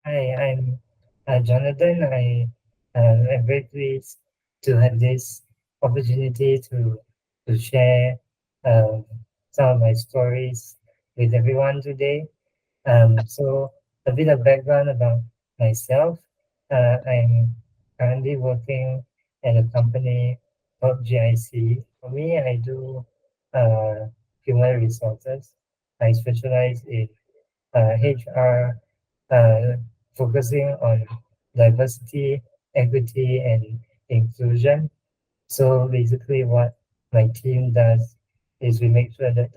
Hi, I'm Jonathan. I'm very pleased to have this opportunity to share um, some of my stories with everyone today. So a bit of background about myself. I'm currently working at a company called GIC. For me, I do uh, human resources. I specialize in HR, uh, focusing on diversity, equity, and inclusion. So basically, what my team does is we make sure that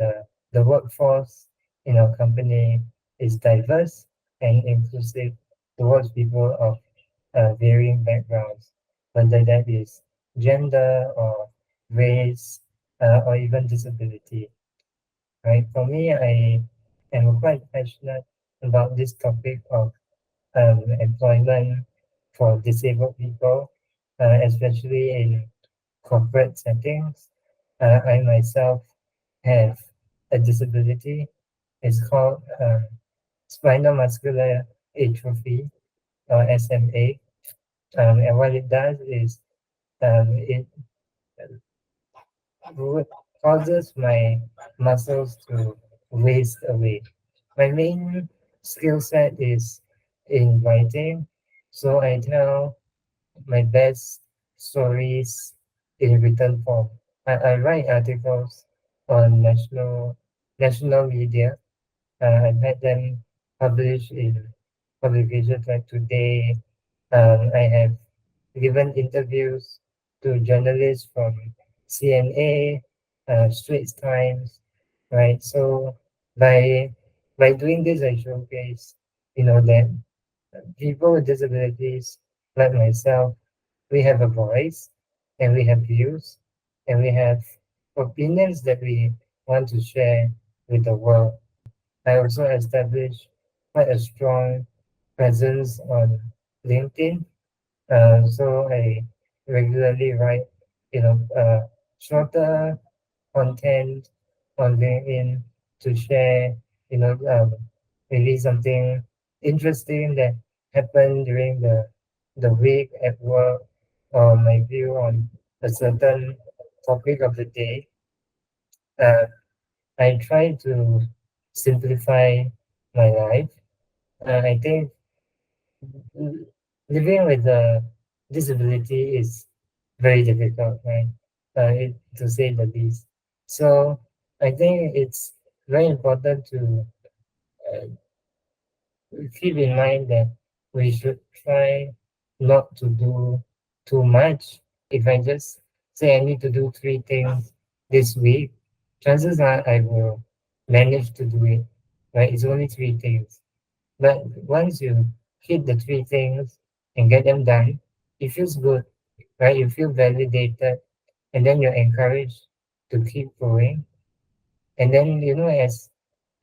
the workforce in our company is diverse and inclusive towards people of varying backgrounds, whether that is gender or race or even disability. Right? For me, I am quite passionate about this topic of employment for disabled people, especially in corporate settings. I myself have a disability. It's called spinal muscular atrophy, or SMA. And what it does is it causes my muscles to waste away. My main skill set is in writing, so I tell my best stories in written form. I write articles on national media. I've had them published in publications like Today. I have given interviews to journalists from CNA, Straits Times, right? So by by doing this, I showcase, that people with disabilities like myself, we have a voice and we have views and we have opinions that we want to share with the world. I also established quite a strong presence on LinkedIn. So I regularly write, shorter content on LinkedIn to share, maybe something interesting that happened during the week at work, or my view on a certain topic of the day. Uh, I try to simplify my life. I think living with a disability is very difficult, right? To say the least. So I think it's very important to uh, keep in mind that we should try not to do too much. If I just say I need to do three things this week, chances are I will manage to do it. Right? It's only three things. But once you hit the three things and get them done, it feels good, right? You feel validated, and then you're encouraged to keep going. And then,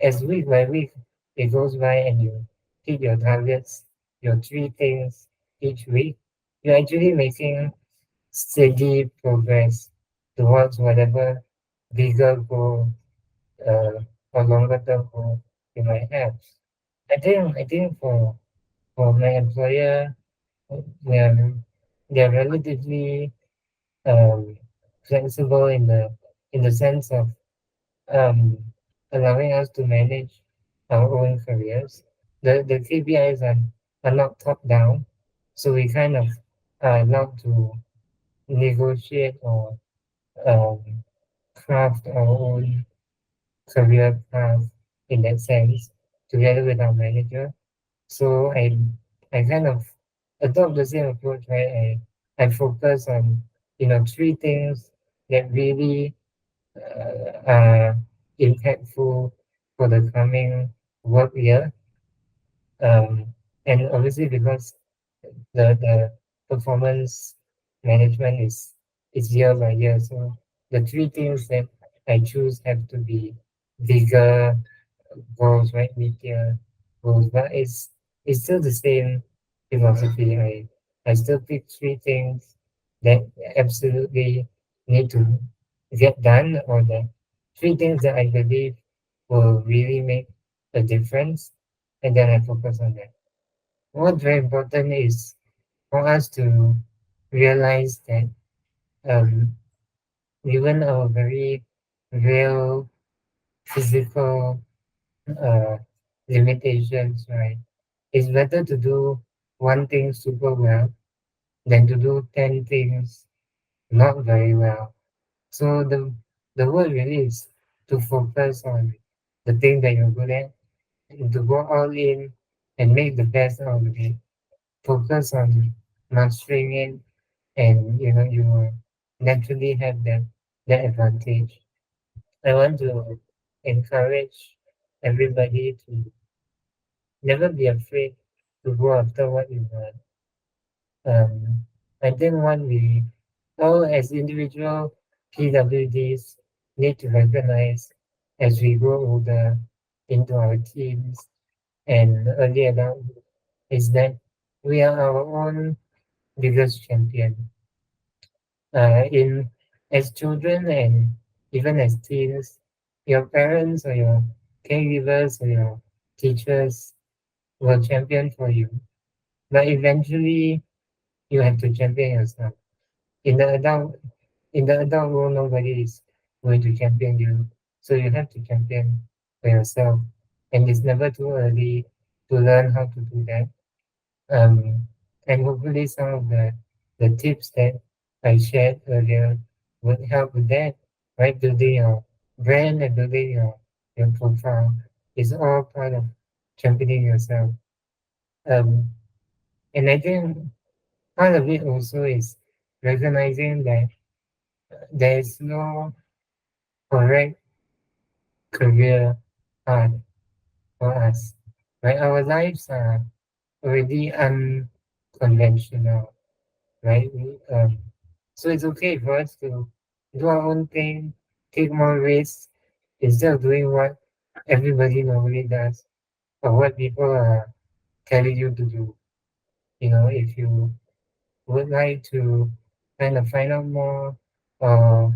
as week by week it goes by and you hit your targets, your three things each week, you're actually making steady progress towards whatever bigger goal uh, or longer term goal you might have. I think for my employer, they're they're relatively um, flexible in the sense of um, allowing us to manage our own careers. The KPIs are not top down, so we kind of are allowed to negotiate or um, craft our own career path in that sense together with our manager. So I kind of adopt the same approach, right? I focus on three things that really are impactful for the coming work year. And obviously because the performance management is year by year, so the three things that I choose have to be bigger goals, right? Media goals, but it's still the same philosophy. I still pick three things that absolutely need to get done, or the three things that I believe will really make a difference, and then I focus on that. what's very important is for us to realize that um, even our very real physical uh, limitations, right? It's better to do one thing super well than to do 10 things not very well. So the word really is to focus on the thing that you're good at, and to go all in and make the best out of it. Focus on mastering it, and you will naturally have that advantage. I want to encourage everybody to never be afraid to go after what you want. I think what we all as individual PWDs need to recognize as we grow older into our teens and early adulthood is that we are our own biggest champion. In as children and even as teens, your parents or your caregivers or your teachers will champion for you. But eventually you have to champion yourself. In the adult in the adult world nobody is going to champion you. So you have to champion for yourself. And it's never too early to learn how to do that. Um, and hopefully some of the tips that I shared earlier would help with that, right? Building your brand and building your profile is all part of championing yourself. Um, and I think part of it also is recognizing that there is no correct career path for us, right? Our lives are already unconventional, right? So it's okay for us to do our own thing, take more risks instead of doing what everybody normally does or what people are telling you to do. If you would like to kind of find out more or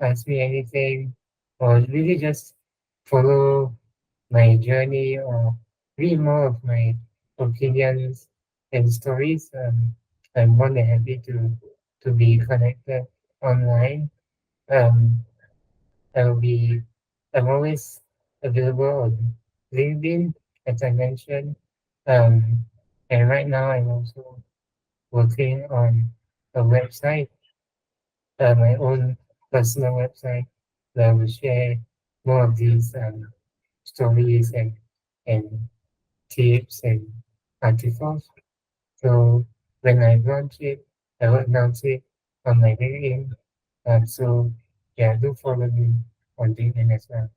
ask me anything or really just follow my journey or read more of my opinions and stories, I'm more than happy to be connected online. Um, I'll be I'm always available on LinkedIn, as I mentioned. Um, and right now I'm also working on a website, my own personal website, that will share more of these stories and tips and articles. So when I launch it, I will announce it on my LinkedIn. So yeah, do follow me on LinkedIn as well.